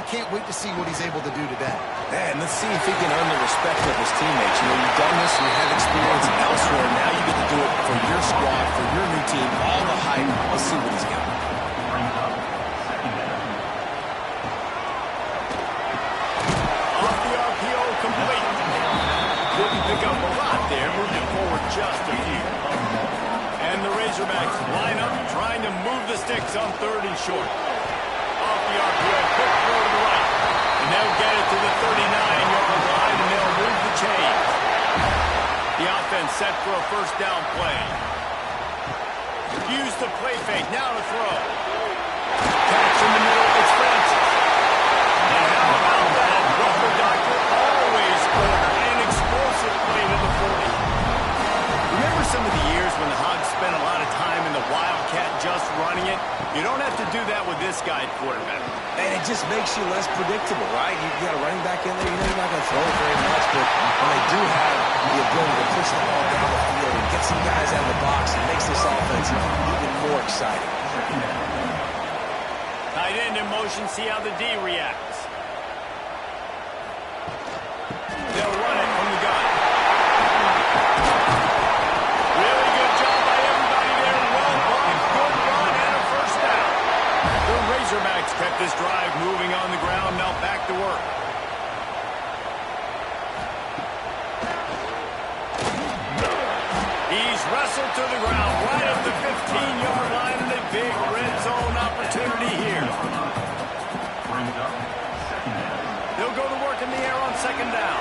I can't wait to see what he's able to do today. And let's see if he can earn the respect of his teammates. You know, you've done this, you have experience elsewhere. Now you get to do it for your squad, for your new team, all the hype. Let's see what he's got. Off the RPO, complete. Didn't pick up a lot there, moving forward just a few. And the Razorbacks line up, trying to move the sticks on 3rd and short. Off the RPO, quick throw to the right. And they'll get it to the 39-yard line, and they'll move the chains. The offense set for a first down play. Use the play fake, now to throw. Catch in the middle, it's Francis. And how about that? Rubber doctor always order an explosive play to the 40. Remember some of the years when the Hogs spent a lot of time in the Wildcat just running it? You don't have to do that with this guy at quarterback. And it just makes you less predictable, right? You got a running back in there, you know you're not going to throw it very much, but when they do have the ability to push the ball down the field and get some guys out of the box, it makes this offense even more exciting. Tight end in motion, see how the D reacts. They'll run it from the gun. Really good job by everybody there. Well blocked, good run, and a first down. The Razorbacks kept this drive moving on the ground, now back to work. He's wrestled to the ground right at the 15-yard line, and a big red zone opportunity here. They'll go to work in the air on 2nd down.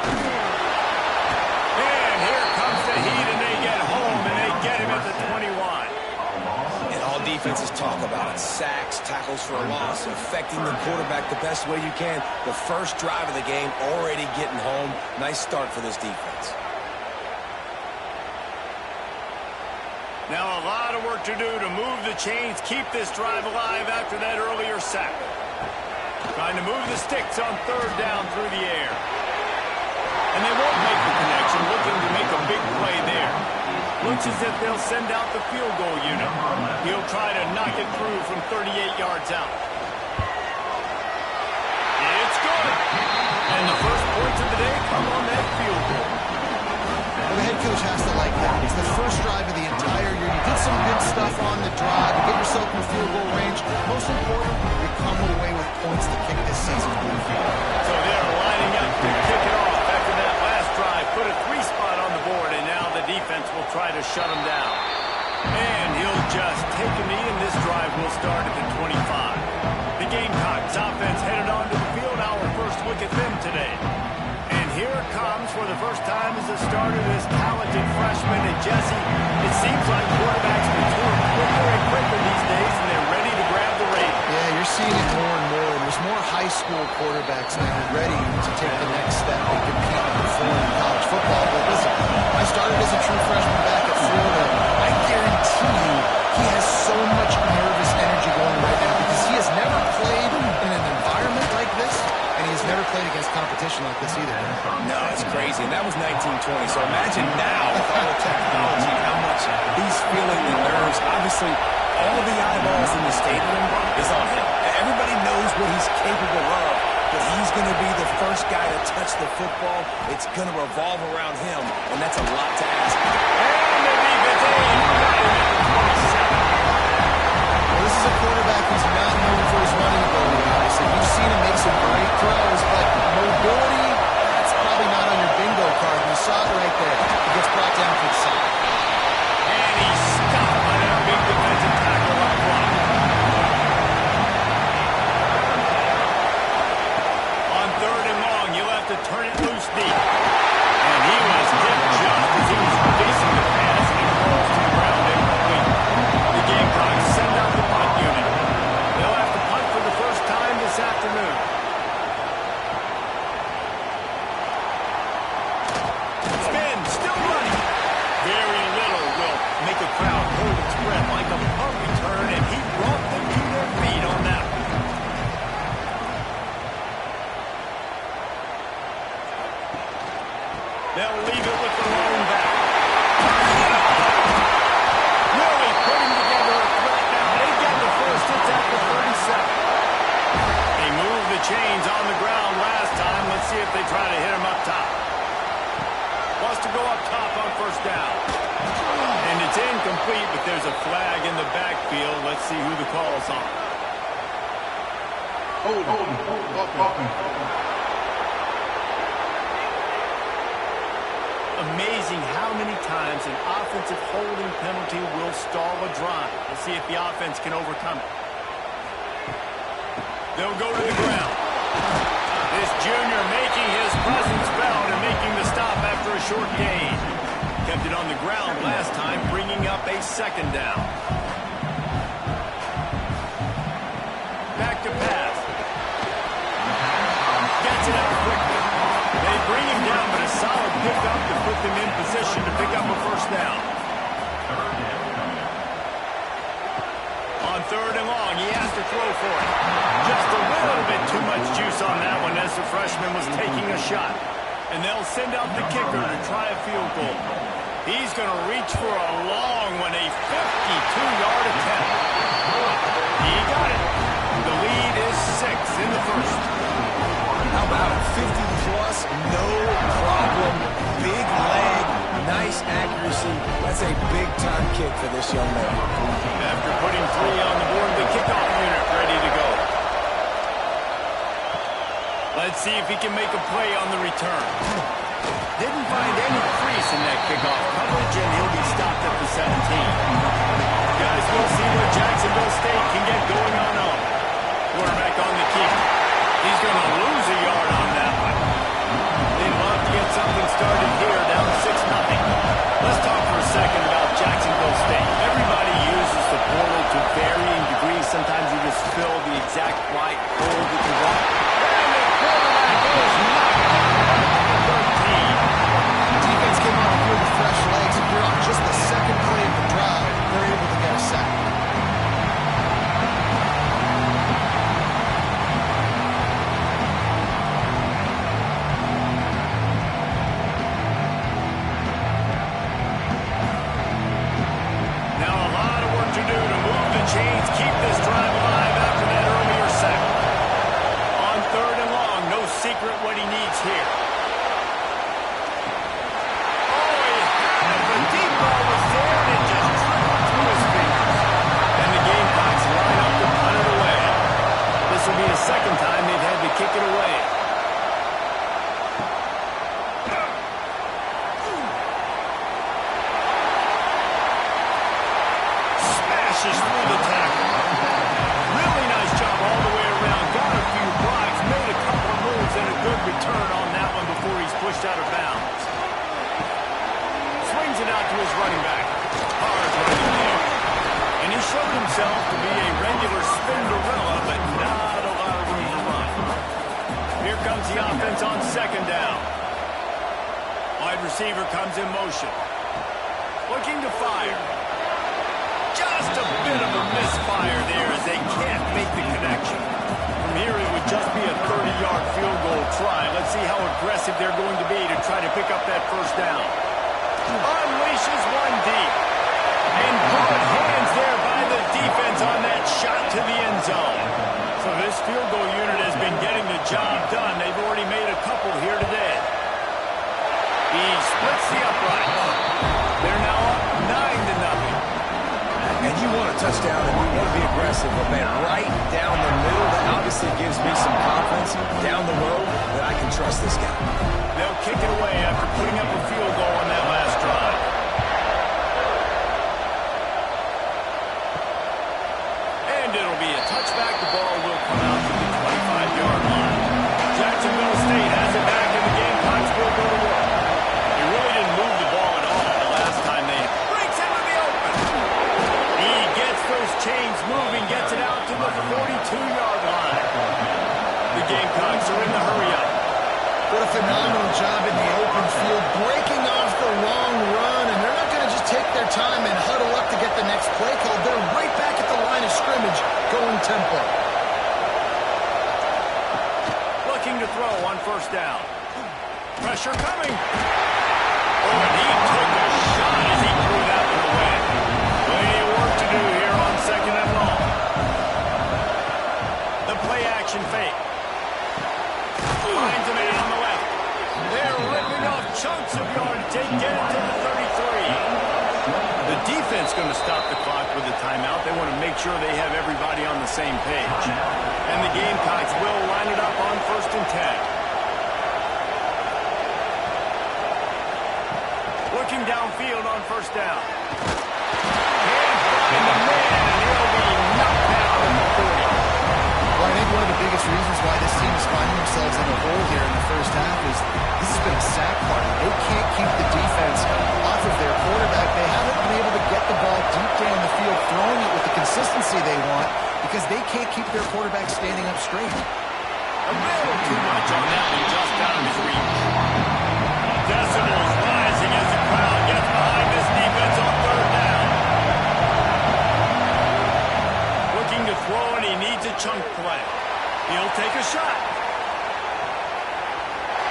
And here comes the heat, and they get home, and they get him at the 21. And all defenses talk about it. Sacks, tackles for a loss, affecting the quarterback the best way you can. The first drive of the game, already getting home. Nice start for this defense. Now a lot of work to do to move the chains, keep this drive alive after that earlier sack. Trying to move the sticks on 3rd down through the air. And they won't make the connection, looking to make a big play there. Looks as if they'll send out the field goal unit. He'll try to knock it through from 38 yards out. It's good. And the first points of the day come on that field goal. Well, the head coach has to like that. It's the first drive of the entire year. You did some good stuff on the drive to get yourself in field goal range. Most important, you come away with points to kick this season. So they're lining up to kick it off after that last drive. Put a 3-spot on the board, and now the defense will try to shut him down. And he'll just take a knee, and this drive will start at the 25. The Gamecocks offense headed onto the field. Our first look at them today. And here it comes for the first time as a starter, this talented freshman. And Jesse, it seems like quarterbacks mature quicker and quicker these days, and they're ready to grab the reins. Yeah, you're seeing it more and more. There's more high school quarterbacks now ready to take the next step and compete and perform in college football. But listen, I started as a true freshman back at Florida. I guarantee you he has so much nervous energy going right now because he has never played in an environment like this. And he's never played against competition like this either. No, it's crazy. And that was 1920. So imagine now with all the technology, how much he's feeling the nerves. Obviously, all the eyeballs in the stadium is on him. Everybody knows what he's capable of, but he's going to be the first guy to touch the football. It's going to revolve around him, and that's a lot to ask. And the defense right at the 27. Well, this is a quarterback who's not known for his running ability, obviously. You've seen him make some great throws, but mobility, that's probably not on your bingo card. You saw it right there. He gets brought down to the side. And he's stopped by that big defensive tackle up front. On 3rd and long, you'll have to turn it loose deep. And he was hit just as he was releasing the pass, and it falls to the ground incomplete. The Gamecocks send out the punt unit. They'll have to punt for the first time this afternoon. Spin, still running. Very little will make a crowd hold its breath like a punt return, and he brought them to their feet on that one. They'll leave it with the lone back. Really putting together a threat now. They get the first. It's at the 37. They move the chains on the ground last time. Let's see if they try to hit him up top. Wants to go up top on first down. And it's incomplete, but there's a flag in the backfield. Let's see who the call's on. Amazing how many times an offensive holding penalty will stall a drive. We'll see if the offense can overcome it. They'll go to the ground. This junior making his presence felt and making the stop after a short gain. Kept it on the ground last time, bringing up a second down. Back to pass. Gets it out quickly. They bring him down, but a solid pickup to put them in position to pick up a first down. On third and long, he has to throw for it. Just a little bit too much juice on that one as the freshman was taking a shot. And they'll send out the kicker to try a field goal. He's going to reach for a long one, a 52-yard attempt. He got it. The lead is 6 in the first. How about it? 50-plus, no problem. Big leg, nice accuracy. That's a big-time kick for this young man. After putting 3 on the board, the kickoff unit ready to go. Let's see if he can make a play on the return. Didn't find any crease in that kickoff coverage, and he'll be stopped at the 17. Guys, we'll see what Jacksonville State can get going on. Quarterback on the keep. He's going to lose a yard on that one. They'd love to get something started here, down 6-0. Let's talk for a second about Jacksonville State. Everybody uses the portal to varying degrees. Sometimes you just fill the exact right hole that you want. And the quarterback is knocked out at the 13. Defense came on the field with fresh legs, and here on just the second play of the drive, they're able to get a sack. Chains keep this drive alive after that earlier sack. On third and long, no secret what he needs here. Oh, he had it. The deep ball was there, and it just trickled through his fingers. And the Gamecocks line up to punt it away. This will be the second time they've had to kick it away. Smashes through the tackle. Really nice job all the way around. Got a few blocks, made a couple of moves, and a good return on that one before he's pushed out of bounds. Swings it out to his running back. Hard running there. And he showed himself to be a regular Spinderella, but not a lot of room to run. Here comes the offense on second down. Wide receiver comes in motion. Looking to fire. Just a bit of a misfire there as they can't make the connection. From here, it would just be a 30-yard field goal try. Let's see how aggressive they're going to be to try to pick up that first down. Unleashes one deep. And good hands there by the defense on that shot to the end zone. So this field goal unit has been getting the job done. They've already made a couple here today. He splits the upright. They're now up 9-0. And you want a touchdown and you want to be aggressive, but man, right down the middle, that obviously gives me some confidence down the road that I can trust this guy. They'll kick it away after putting up a field goal on that last drive. And it'll be a touchback. The ball will come out to the 25-yard line. Jacksonville State has it back in the game. Gamecocks will go to work. He really didn't move the ball at all the last time they breaks into the open. He gets those chains moving, gets it out to the 42-yard line. The Gamecocks are in the hurry-up. What a phenomenal job in the open field, breaking off the long run, and they're not going to just take their time and huddle up to get the next play call. They're right back at the line of scrimmage, going tempo. Looking to throw on first down. Pressure coming. Oh, and he took a shot as he threw that one away. Plenty of work to do here on second and long. The play action fake. of yards. They get it to the 33. The defense going to stop the clock with a timeout. They want to make sure they have everybody on the same page. And the Gamecocks will line it up on 1st and 10. Looking downfield on 1st down. Can't find the man, and he'll be knocked down at the 40. Well, I think one of the biggest reasons why this team is finding themselves in a hole here in the first half is this has been a sack party. They can't keep the defense off of their quarterback. They haven't been able to get the ball deep down the field, throwing it with the consistency they want because they can't keep their quarterback standing up straight. A little too much on that one, just out of his reach. Decibels rising as the crowd gets behind this defense on 3rd down. Looking to throw, and he needs a chunk play. He'll take a shot.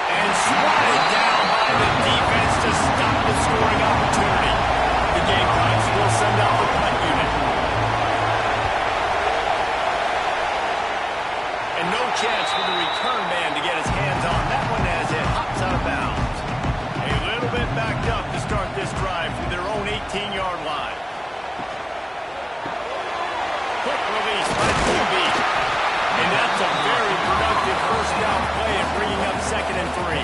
And swatted down by the defense to stop the scoring opportunity. The Gamecocks will send out the punt unit. And no chance for the return man to get his hands on that one as it hops out of bounds. A little bit backed up to start this drive from their own 18-yard line. Quick release by QB. And that's a very productive 1st down play and bringing up 2nd and 3.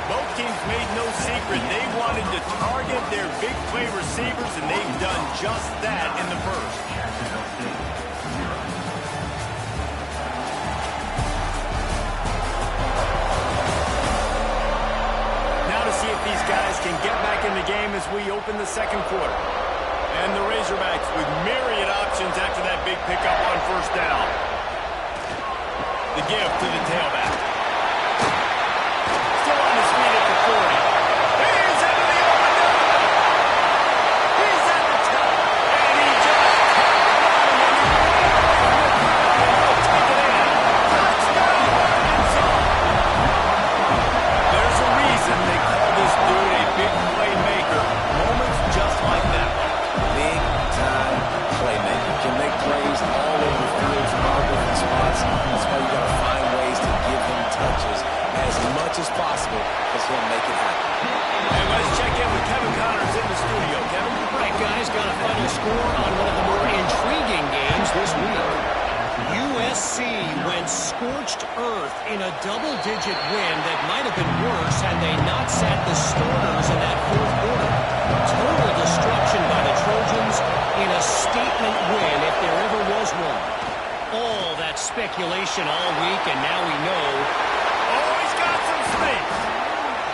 Both teams made no secret they wanted to target their big play receivers, and they've done just that in the 1st. See if these guys can get back in the game as we open the 2nd quarter. And the Razorbacks with myriad options after that big pickup on 1st down. The give to the tailback. Still on his feet at the 40. He's into the open down. He's at the top. And he just take it in. Touchdown, Arkansas. There's a reason they call this dude a big playmaker. Moments just like that. Big-time playmaker. Can make plays all over the field from all different spots. That's why you got to find ways to give him touches as much as possible because he'll make it happen. And let's check in with Kevin Connors in the studio. Kevin? Right, guys, got a final score on one of the more intriguing games this week. USC went scorched earth in a double-digit win that might have been worse had they not sat the starters in that 4th quarter. Total destruction by the Trojans in a statement win if there ever was one. All that speculation all week, and now we know. Oh, he's got some space.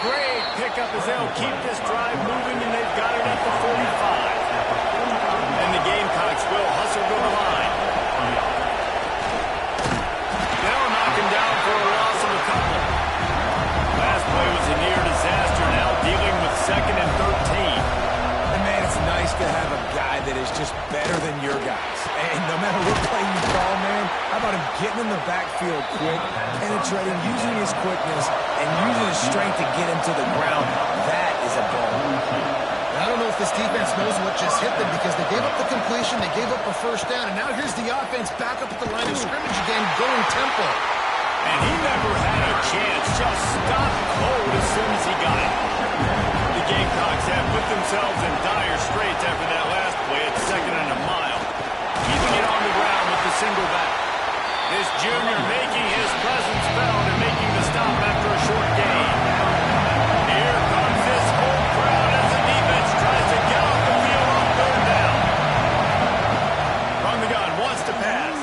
Great pickup as they'll keep this drive moving, and they've got it at the 45. And the Gamecocks will hustle to the line. They'll knock him down for a loss of a couple. Last play was a near disaster, now dealing with 2nd and 13. And man, it's nice to have a guy that is just better than your guys. And no matter what play you call, man, how about him getting in the backfield quick, penetrating, using his quickness, and using his strength to get him to the ground. That is a ball. I don't know if this defense knows what just hit them because they gave up the completion, they gave up a 1st down, and now here's the offense back up at the line of scrimmage again, going tempo. And he never had a chance, just stopped cold as soon as he got it. The Gamecocks have put themselves in dire straits after that last play at 2nd and a mile. Keeping it on the ground with the single back. This junior making his presence felt and making the stop after a short gain. Here comes this whole crowd as the defense tries to get off the field on 3rd down. From the gun, wants to pass.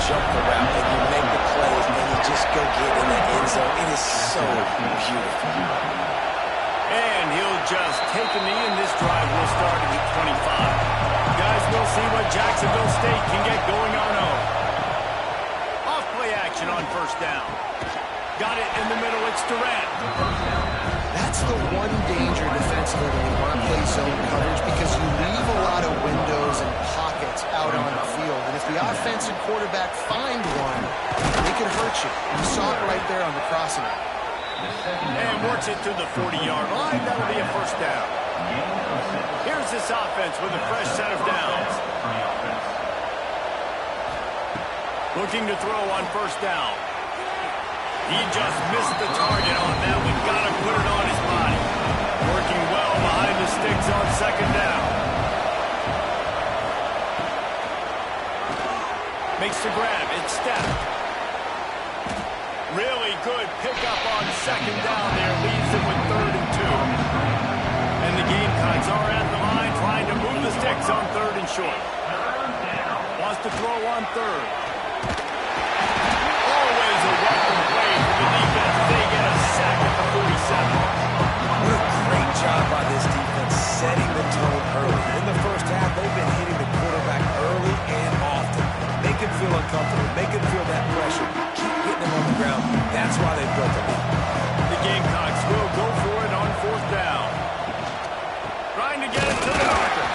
Jump the route and you make the plays and you just go get in the end zone. It is so beautiful. And he'll just take a knee, and this drive will start at the 25. Guys, we'll see what Jacksonville State can get going on home. first down. Got it in the middle. It's Durant. That's the one danger defensively when you want to play zone coverage, because you leave a lot of windows and pockets out on the field. And if the offensive quarterback find one, they could hurt you. You saw it right there on the crossing. And works it to the 40-yard line. That'll be a first down. Here's this offense with a fresh set of downs. Looking to throw on first down. He just missed the target on that one. Got to put it on his body. Working well behind the sticks on second down. Makes the grab. It's stepped. Really good pickup on second down there. Leaves him with 3rd and 2. And the Gamecocks are at the line trying to move the sticks on 3rd and short. Wants to throw on 3rd. Always a welcome play for the defense. They get a sack at the 47. What a great job by this defense setting the tone early. In the first half, they've been hitting the quarterback early and often. Make him feel uncomfortable. Make him feel that pressure. Keep getting him on the ground. That's why they built the lead. The Gamecocks will go for it on 4th down. Trying to get it to the marker.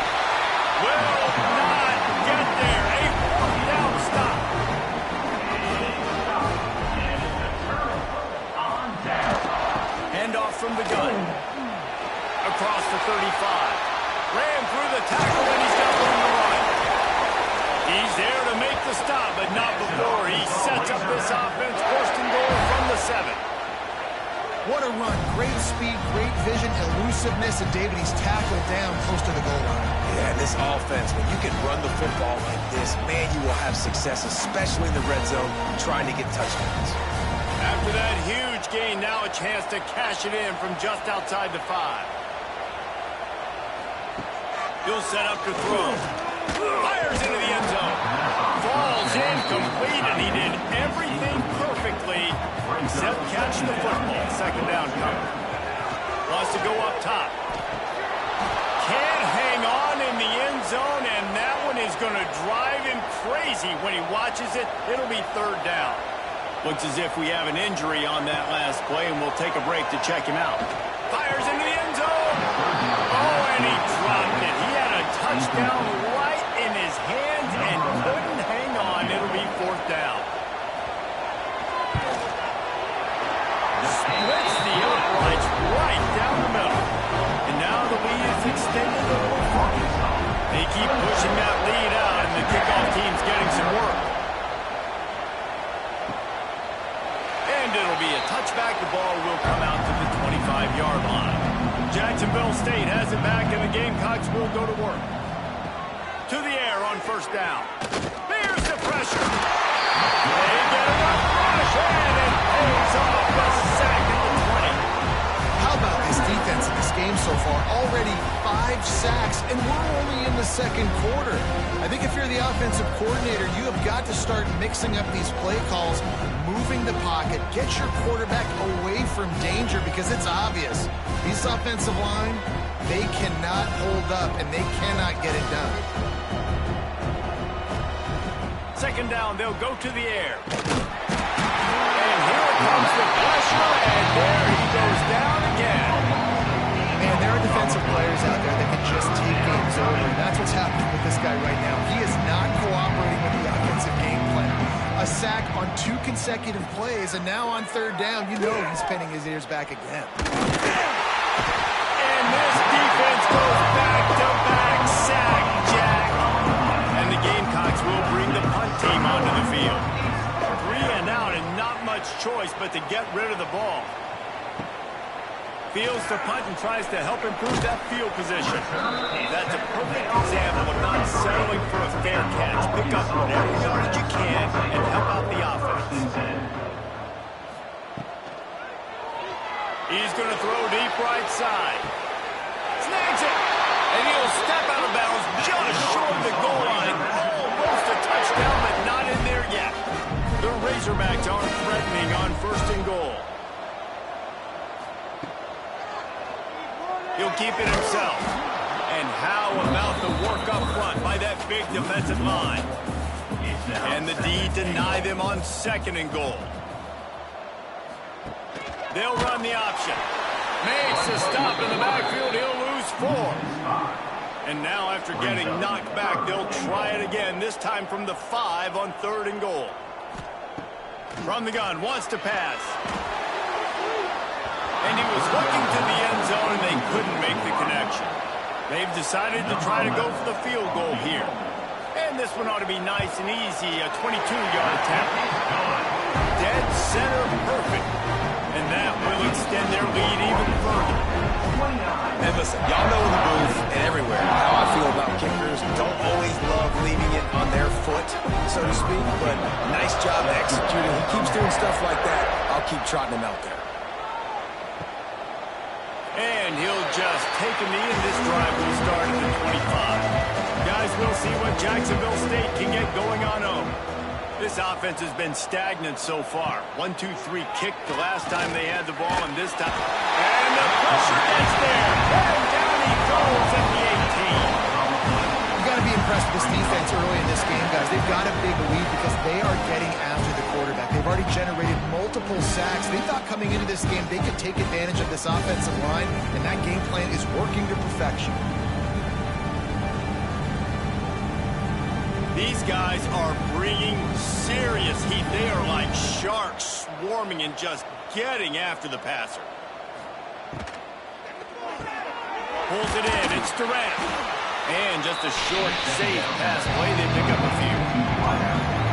Will not get there. A 4th down stop. Handoff from the gun. Across the 35. Ran through the tackle, and he's got room to run. He's there to make the stop, but not before he sets up this offense. 1st and goal from the 7. What a run. Great speed, great vision, elusiveness, and David, he's tackled down close to the goal line. Yeah, and this offense, when you can run the football like this, man, you will have success, especially in the red zone, trying to get touchdowns. After that huge gain, now a chance to cash it in from just outside the 5. He'll set up to throw. Fires into the end zone. Falls incomplete, and he did everything perfectly except catch the football. 2nd down cover. Wants to go up top. Can't hang on in the end zone, and that one is going to drive him crazy when he watches it. It'll be 3rd down. Looks as if we have an injury on that last play, and we'll take a break to check him out. Fires into the end zone. Oh, and he dropped it. He had a touchdown right in his hands and couldn't hang on. It'll be 4th down. Splits the uprights right down the middle. And now the lead is extended a little further. They keep pushing that lead out, and the kickoff team's getting some work. And it'll be a touchback. The ball will come out to the 25-yard line. Jacksonville State has it back, and the Gamecocks will go to work. To the air on 1st down. There's the pressure. They get enough rush, and it pays off. The sack at the 20. How about this defense in this game so far? Already 5 sacks, and we're only in the 2nd quarter. I think if you're the offensive coordinator, you have got to start mixing up these play calls, moving the pocket, get your quarterback away from danger, because it's obvious. These offensive line, they cannot hold up, and they cannot get it done. 2nd down, they'll go to the air. And here comes the pressure, and there he goes down again. Man, there are defensive players out there that can just take games over, and that's what's happening with this guy right now. He is not cooperating with the offensive game plan. A sack on 2 consecutive plays, and now on 3rd down, you know he's pinning his ears back again. And this defense goes back-to-back sack, Jack. And the Gamecocks will bring the punt team onto the field. 3 and out, and not much choice but to get rid of the ball. Fields to punt and tries to help improve that field position. That's a perfect example of not settling for a fair catch. Pick up whatever yardage you can and help out the offense. He's going to throw deep right side. Snags it. And he'll step out of bounds just short of the goal line. Almost a touchdown, but not in there yet. The Razorbacks aren't threatening on 1st and goal. He'll keep it himself. And how about the work up front by that big defensive line? And the D deny them on 2nd and goal. They'll run the option. Makes a stop in the backfield. He'll lose 4. And now after getting knocked back, they'll try it again, this time from the 5 on 3rd and goal. From the gun, wants to pass. And he was looking to the end zone, and they couldn't make the connection. They've decided to try to go for the field goal here. And this one ought to be nice and easy, a 22-yard attempt. Dead center perfect. And that will extend their lead even further. And listen, y'all know in the booth and everywhere how I feel about kickers. Don't always love leaving it on their foot, so to speak, but nice job executing. He keeps doing stuff like that. I'll keep trotting him out there. And he'll just take a knee, and this drive will start at the 25. Guys, we'll see what Jacksonville State can get going on home. This offense has been stagnant so far. 1-2-3 kick the last time they had the ball, and this time. And the pressure is there. And down he goes at the 18. You got to be impressed with this defense early in this game, guys. They've got a big lead because they are getting after the quarterback. They've already generated multiple sacks. They thought coming into this game they could take advantage of this offensive line, and that game plan is working to perfection. These guys are bringing serious heat. They are like sharks swarming and just getting after the passer. Pulls it in. It's Durant. And just a short, safe pass play. They pick up a few.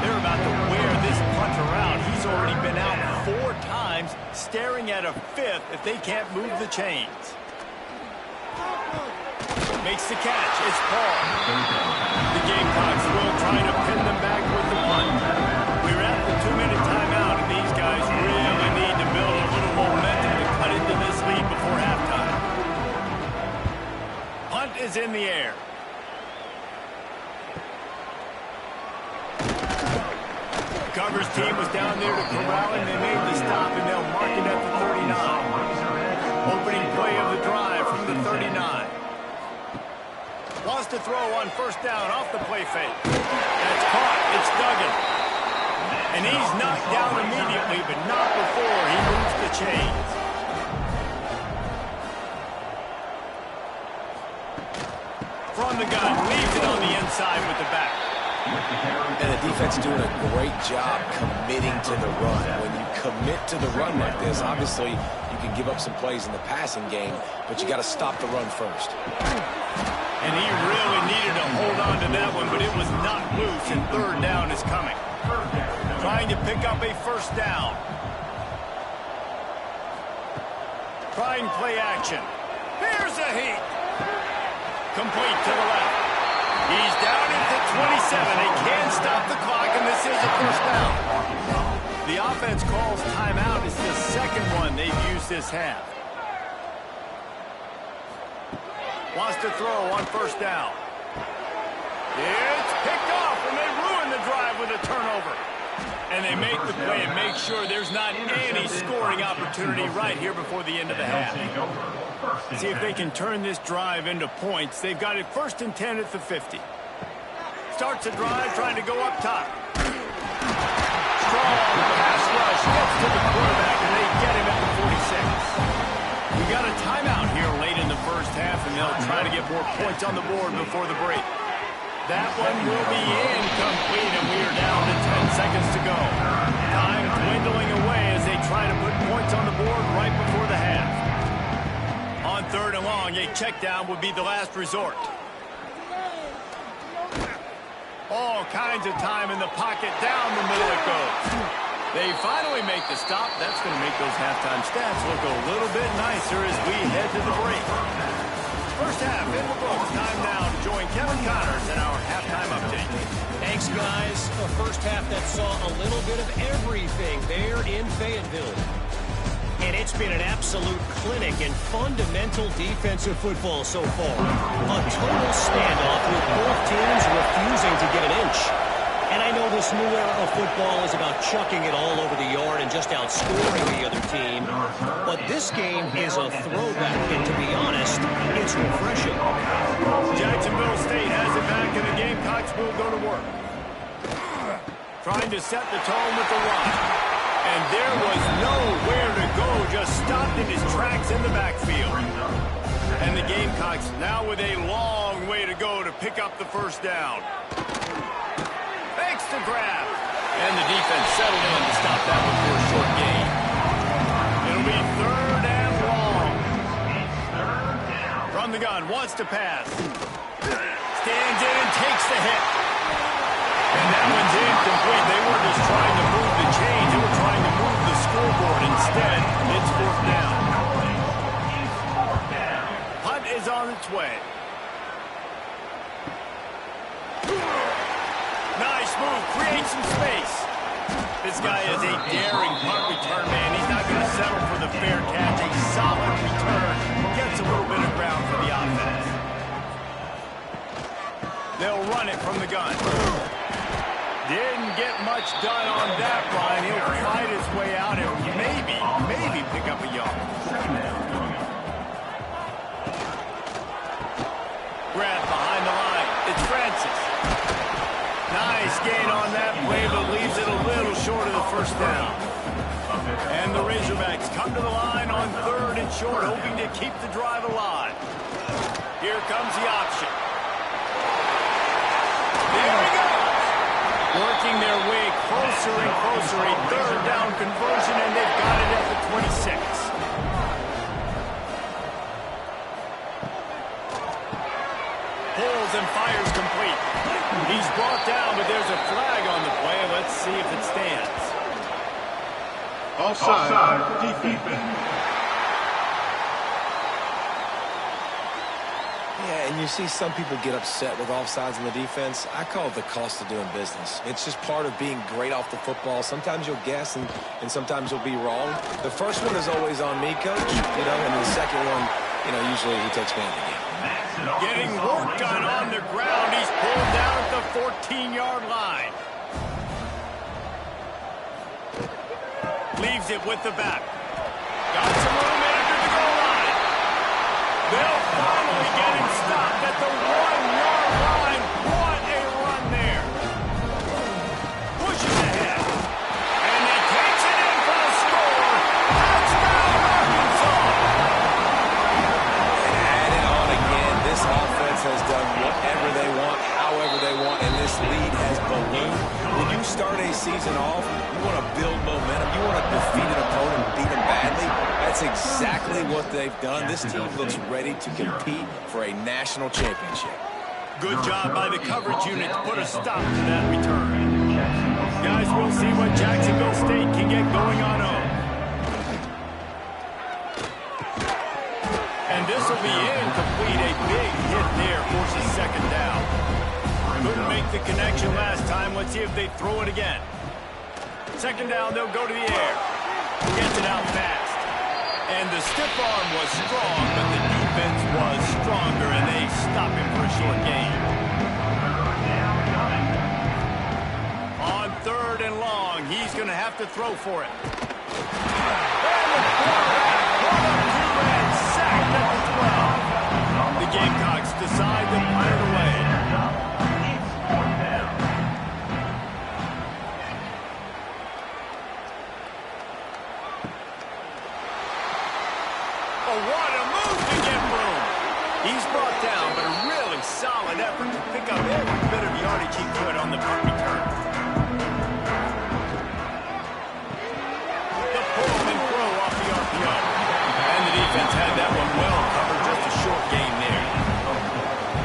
They're about to wear this punter out. He's already been out 4 times, staring at a 5th if they can't move the chains. Makes the catch. It's Paul. The Gamecocks will try to pin them back with the punt. We're at the 2-minute timeout, and these guys really need to build a little momentum to cut into this lead before halftime. Punt is in the air. Cover's team was down there to corral him. They made the stop, and they'll mark it at the 39. Opening play of the drive from the 39. Wants to throw on 1st down off the play fake. That's caught. It's Duggan. And he's knocked down immediately, but not before he moves the chains. From the gun, leaves it on the inside with the back. And the defense doing a great job committing to the run. When you commit to the run like this, obviously you can give up some plays in the passing game, but you got to stop the run first. And he really needed to hold on to that one, but it was not loose, and 3rd down is coming. Trying to pick up a 1st down. Trying play action. Here's a heat. Complete to the left. He's down at the 27. They can't stop the clock, and this is a 1st down. The offense calls timeout. It's the 2nd one they've used this half. Wants to throw on 1st down. It's picked off, and they ruin the drive with a turnover. And they make the play and make sure there's not any scoring opportunity right here before the end of the half. See if they can turn this drive into points. They've got it 1st and 10 at the 50. Starts a drive trying to go up top. Strong pass rush. Gets to the quarterback, and they get him at the 46. We got a timeout here late in the 1st half, and they'll try to get more points on the board before the break. That one will be incomplete, and we are down to 10 seconds to go. Time dwindling away as they try to put points on the board right before the half. On 3rd and long, a check down would be the last resort. All kinds of time in the pocket. Down the middle it goes. They finally make the stop. That's going to make those halftime stats look a little bit nicer as we head to the break. 1st half in the books. Time now to join Kevin Connors in our halftime update. Thanks, guys. A 1st half that saw a little bit of everything there in Fayetteville. And it's been an absolute clinic in fundamental defensive football so far. A total standoff with both teams refusing to give an inch. And I know this new era of football is about chucking it all over the yard and just outscoring the other team. But this game is a throwback, and to be honest, it's refreshing. Jacksonville State has it back, and the Gamecocks will go to work. Trying to set the tone with the run. And there was nowhere to go, just stopped in his tracks in the backfield. And the Gamecocks now with a long way to go to pick up the first down. Makes the grab. And the defense settled in to stop that one for a short gain. It'll be 3rd and long. From the gun, wants to pass. Stands in, takes the hit. And that one's incomplete. They were just trying to move the chains. They were trying to move the scoreboard. Instead, it's 4th down. Punt is on its way. Nice move. Create some space. This guy is a daring punt return man. He's not going to settle for the fair catch. A solid return. Gets a little bit of ground for the offense. They'll run it from the gun. Didn't get much done on that line. He'll fight his way out and maybe pick up a yard. Grab behind the line. It's Francis. Nice gain on that play, but leaves it a little short of the first down. And the Razorbacks come to the line on 3rd and short, hoping to keep the drive alive. Here comes the option. There we go. Working their way closer and closer. A 3rd down conversion, and they've got it at the 26. Pulls and fires complete. He's brought down, but there's a flag on the play. Let's see if it stands. Offside, defense. Yeah, and you see some people get upset with offsides in the defense. I call it the cost of doing business. It's just part of being great off the football. Sometimes you'll guess, and sometimes you'll be wrong. The first one is always on me, Coach, and the second one, usually he takes me out of the game. Getting work done on the ground. He's pulled down at the 14-yard line. Leaves it with the back. Got some room after the goal line. They'll finally get him stopped at the 1-yard line. What a run there. Pushes ahead. And he takes it in for the score. Touchdown, Arkansas. And add it on again. This offense has done whatever they want, however they want, and this lead has ballooned. When you start a season off, you want to build momentum. You want to defeat an opponent and beat them badly. That's exactly what they've done. This team looks ready to compete for a national championship. Good job by the coverage unit to put a stop to that return. Guys, we'll see what Jacksonville State can get going on home. And this will be incomplete. A big hit there forces 2nd down. Couldn't make the connection last time. Let's see if they throw it again. 2nd down, they'll go to the air. Gets it out fast. And the stiff arm was strong, but the defense was stronger, and they stop him for a short gain. On 3rd and long, he's going to have to throw for it. And the quarterback brought up 2 and sacked at the 12. The Gamecocks decide to punt it away. What a move to get room. He's brought down, but a really solid effort to pick up every bit of yardage he could on the punt return. The pull and throw off the RPO. And the defense had that one well covered, just a short gain there.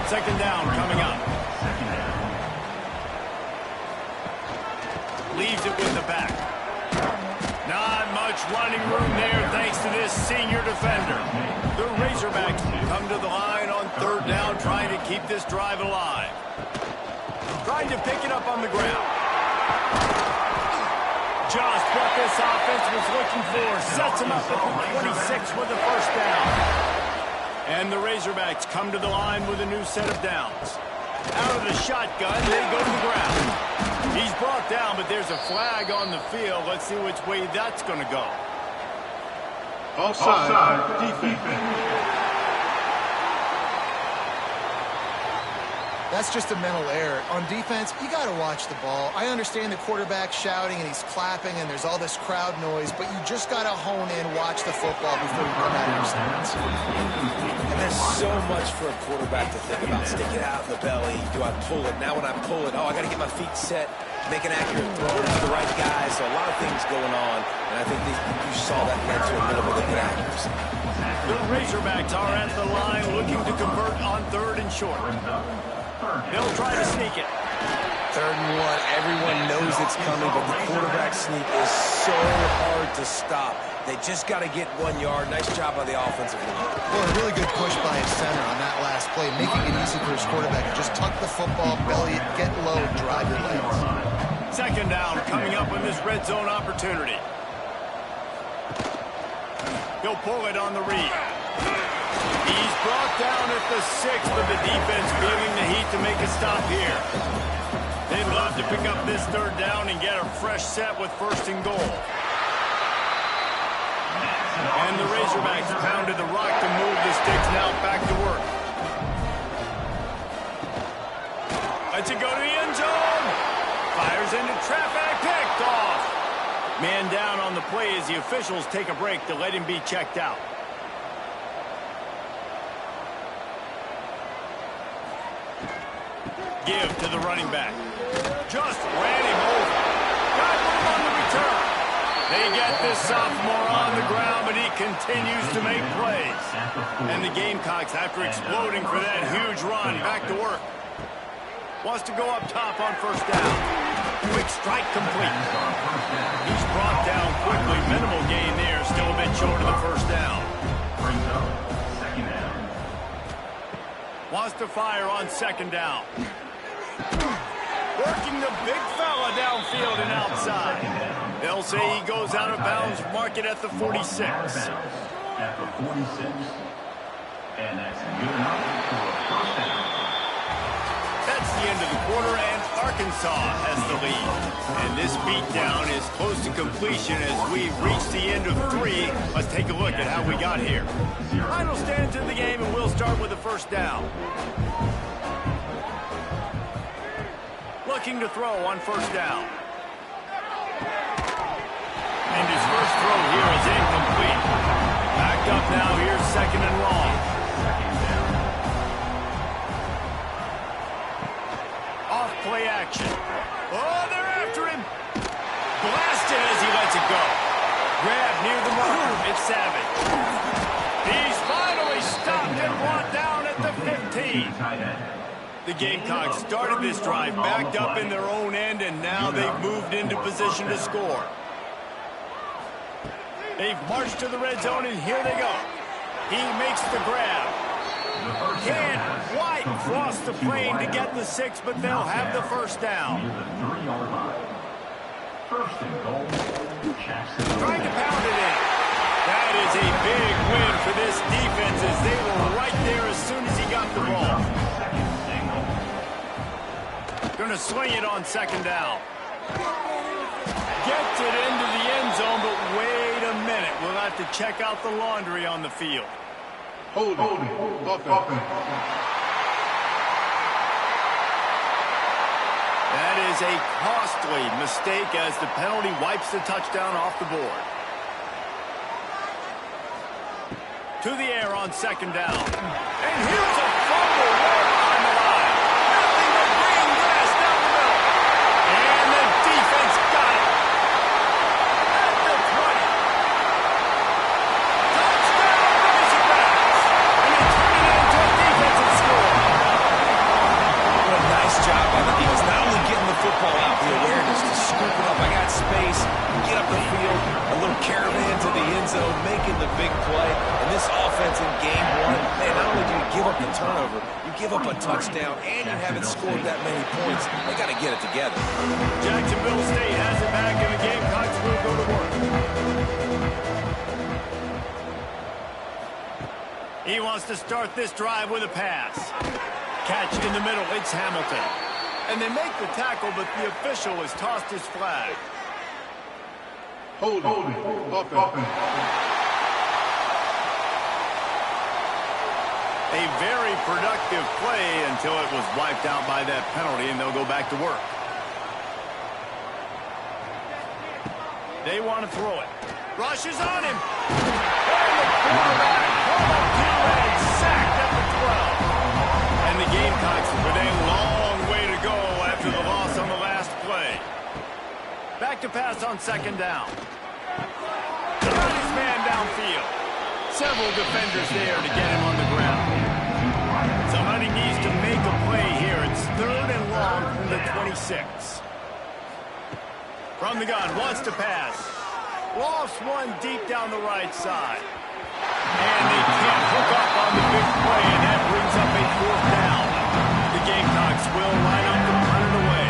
2nd down coming up. Leaves it with the back. Not much running room there thanks to this senior defender. The Razorbacks come to the line on 3rd down, trying to keep this drive alive. Trying to pick it up on the ground. Just what this offense was looking for. Sets him up at the 26 with the 1st down. And the Razorbacks come to the line with a new set of downs. Out of the shotgun, they go to the ground. He's brought down, but there's a flag on the field. Let's see which way that's going to go. Offside, defense. That's just a mental error. On defense, you got to watch the ball. I understand the quarterback shouting and he's clapping and there's all this crowd noise, but you just got to hone in, watch the football before you come out of your stance. And there's so much for a quarterback to think about. Stick it out in the belly. Do I pull it? Now when I pull it, I got to get my feet set, make an accurate throw to the right guy. So a lot of things going on, and I think you saw that led to a little bit of inaccuracy. The Razorbacks are at the line looking to convert on 3rd and short. They'll try to sneak it. 3rd and 1. Everyone knows it's coming, but the quarterback sneak is so hard to stop. They just got to get 1 yard. Nice job by the offensive line. Well, a really good push by his center on that last play, making it easy for his quarterback to just tuck the football, belly it, get low, and drive your legs. 2nd down coming up in this red zone opportunity. He'll pull it on the read. He's brought down at the 6, but the defense feeling the heat to make a stop here. They'd love to pick up this 3rd down and get a fresh set with 1st and goal. And the Razorbacks pounded the rock to move the sticks now back to work. Lets it go to the end zone. Fires into traffic, picked off. Man down on the play as the officials take a break to let him be checked out. Give to the running back. Just ran him over. Got room on the return. They get this sophomore on the ground, but he continues to make plays. And the Gamecocks, after exploding for that huge run, back to work. Wants to go up top on 1st down. Quick strike complete. He's brought down quickly. Minimal gain there. Still a bit short of the 1st down. Wants to fire on 2nd down. Working the big fella downfield and outside. They'll say he goes out of bounds, mark it at the 46. At the 46. And that's good enough for a 1st down. That's the end of the quarter, and Arkansas has the lead. And this beatdown is close to completion as we reach the end of 3. Let's take a look at how we got here. Final stands in the game, and we'll start with the 1st down. Looking to throw on 1st down. And his first throw here is incomplete. Backed up now, here's 2nd and long. Off play action. Oh, they're after him. Blasted as he lets it go. Grab near the marker. It's Savage. He's finally stopped and brought down at the 15. The Gamecocks started this drive backed up in their own end, and now they've moved into position to score. They've marched to the red zone, and here they go. He makes the grab. Can't quite cross the plane to get the 6, but they'll have the 1st down. Trying to pound it in. That is a big win for this defense as they were right there as soon as he got the ball. Going to swing it on 2nd down. Gets it into the end zone, but wait a minute. We'll have to check out the laundry on the field. Hold it. That is a costly mistake as the penalty wipes the touchdown off the board. To the air on 2nd down. And here's a fumble on the line. Nothing but green grass down the middle. And the defense got it. At the 20. Touchdown, Razorbacks. And they turn it into a defensive score. What a nice job by the defense. Not only getting the football out, the awareness to scoop it up. I got space, get up the field, a little caravan to the end zone, making the big play. And this offense in game 1, man, not only do you give up the turnover, you give up a touchdown, and you haven't scored that many points. They got to get it together. Jacksonville State has it back, and the Gamecocks will go to work. He wants to start this drive with a pass. Catch in the middle, it's Hamilton. And they make the tackle, but the official has tossed his flag. Hold it. A very productive play until it was wiped out by that penalty, and they'll go back to work. They want to throw it. Rushes on him. And the quarterback pulled and sacked at the 12. And the Gamecocks with a long way to go after the loss on the last play. Back to pass on second down. Got his man downfield. Several defenders there to get him on the ground. Somebody needs to make a play here. It's third and long from the 26. From the gun, wants to pass. Lofts one deep down the right side. And they can't hook up on the big play, and that brings up a fourth down. The Gamecocks will line up to punt it away.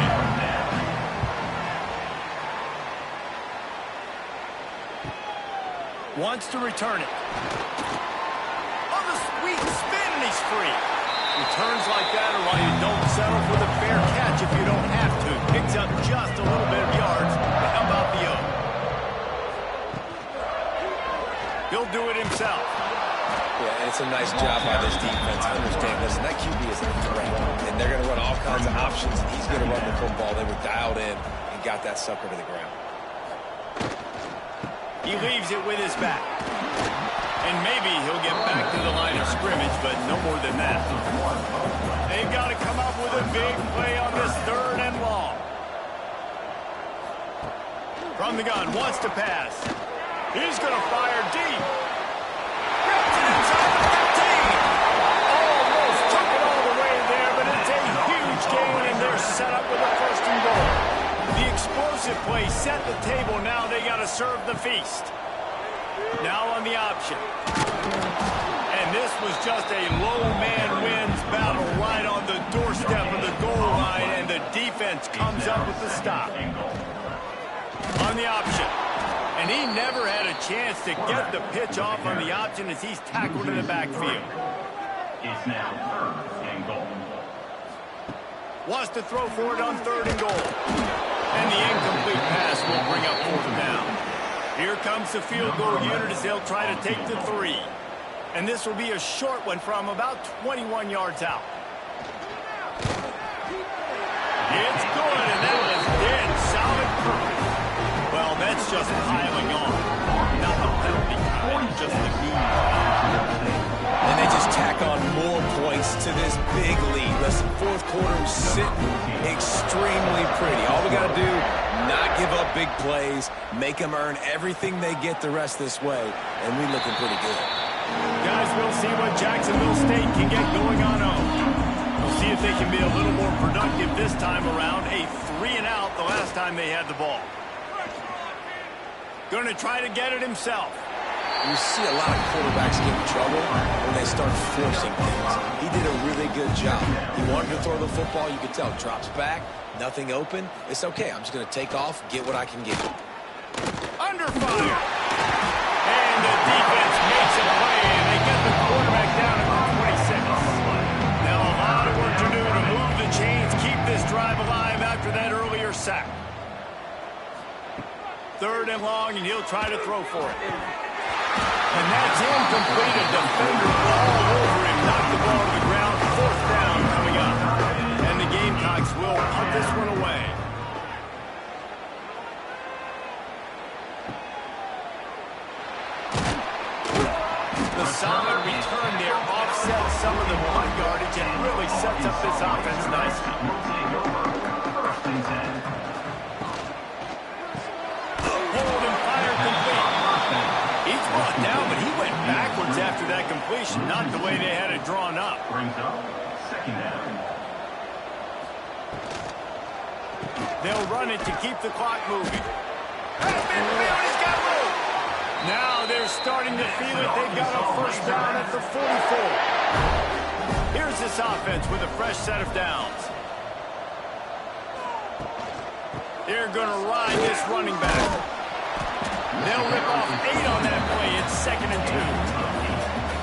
Wants to return it. On the sweet spin, and he's free. Returns like that are why you don't settle for the fair catch if you don't have to. Picks up just a little bit of yards. But how about the O? He'll do it himself. Yeah, and it's a nice job by this defense. I understand, listen, that QB is a threat. And they're going to run all kinds of options, and he's going to run the football. They were dialed in and got that sucker to the ground. He leaves it with his back. And maybe he'll get back to the line of scrimmage, but no more than that. They've got to come up with a big play on this third and long. From the gun, wants to pass. He's going to fire deep. Gets it inside the 15. Almost took it all the way there, but it's a huge gain, and they're set up with a first and goal. The explosive play set the table. Now they got to serve the feast. Now on the option. And this was just a low man wins battle right on the doorstep of the goal line, and the defense comes up with the stop. On the option. And he never had a chance to get the pitch off on the option as he's tackled in the backfield. It's now third and goal. Wants to throw for it on third and goal. And the incomplete pass will bring up fourth down. Here comes the field goal unit as they'll try to take the 3. And this will be a short one from about 21 yards out. It's good, and that was dead solid perfect. Well, that's just piling on. Not the penalty kind, just the good. And they just tack on more points to this big lead. Listen, fourth quarter is sitting extremely pretty. All we got to do, not give up big plays, make them earn everything they get the rest this way, and we're looking pretty good. Guys, we'll see what Jacksonville State can get going on home. We'll see if they can be a little more productive this time around. A 3-and-out the last time they had the ball. Going to try to get it himself. You see a lot of quarterbacks get in trouble when they start forcing things. He did a really good job. He wanted to throw the football. You could tell. Drops back, nothing open. It's okay. I'm just going to take off, get what I can get. Under fire. And the defense makes a play, and they get the quarterback down at the 26. Now a lot of work to do to move the chains, keep this drive alive after that earlier sack. Third and long, and he'll try to throw for it. And that's incomplete. A defender all over him. Knocked the ball to the ground. Fourth down coming up. And the Gamecocks will punt this one away. The solid return there offsets some of the punt yardage and really sets up this offense nicely. First and 10. He's brought down, but he went backwards after that completion, not the way they had it drawn up. Brings up second down. They'll run it to keep the clock moving. He's got room. Now they're starting to feel it. They've got a first down at the 44. Here's this offense with a fresh set of downs. They're going to ride this running back. They'll rip off 8 on that play. It's 2nd and 2.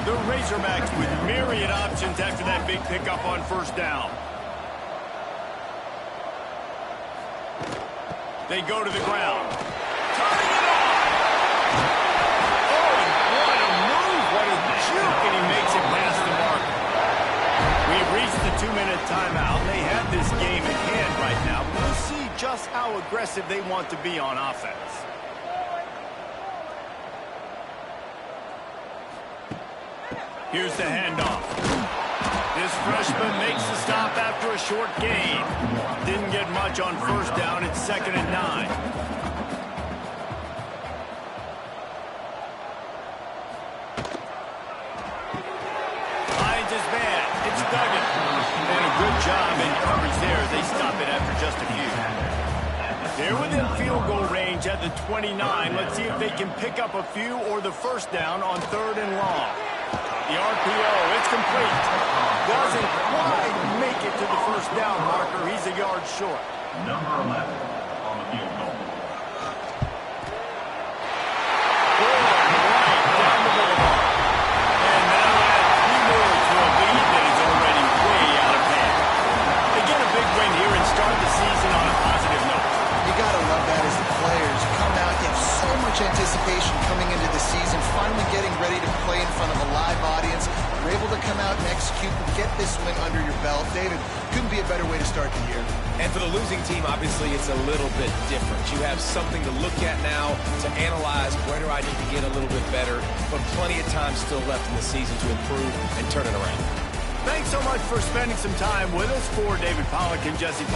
The Razorbacks with myriad options after that big pickup on first down. They go to the ground. Turning it on. Oh, and what a move. What a juke, and he makes it past the mark. timeout. They have this game in hand right now. We'll see just how aggressive they want to be on offense. Here's the handoff. This freshman makes the stop after a short gain. Didn't get much on first down. It's 2nd and 9. Finds his man. It's Duggan. And a good job in coverage there. They stop it after just a few. They're within field goal range at the 29. Let's see if they can pick up a few or the first down on 3rd and long. The RPO, it's complete. Doesn't quite make it to the first down marker. He's a yard short. Number 11 on the field goal. Right down the middle. And now add 3 more to a lead that is already way out of hand. They get a big win here and start the season on a positive note. You got to love that as the players come out. You have so much anticipation coming into the season, finally getting ready to play in front of a live audience. You're able to come out and execute and get this win under your belt. David, couldn't be a better way to start the year. And for the losing team, obviously, it's a little bit different. You have something to look at now to analyze where do I need to get a little bit better, but plenty of time still left in the season to improve and turn it around. Thanks so much for spending some time with us. For David Pollack and Jesse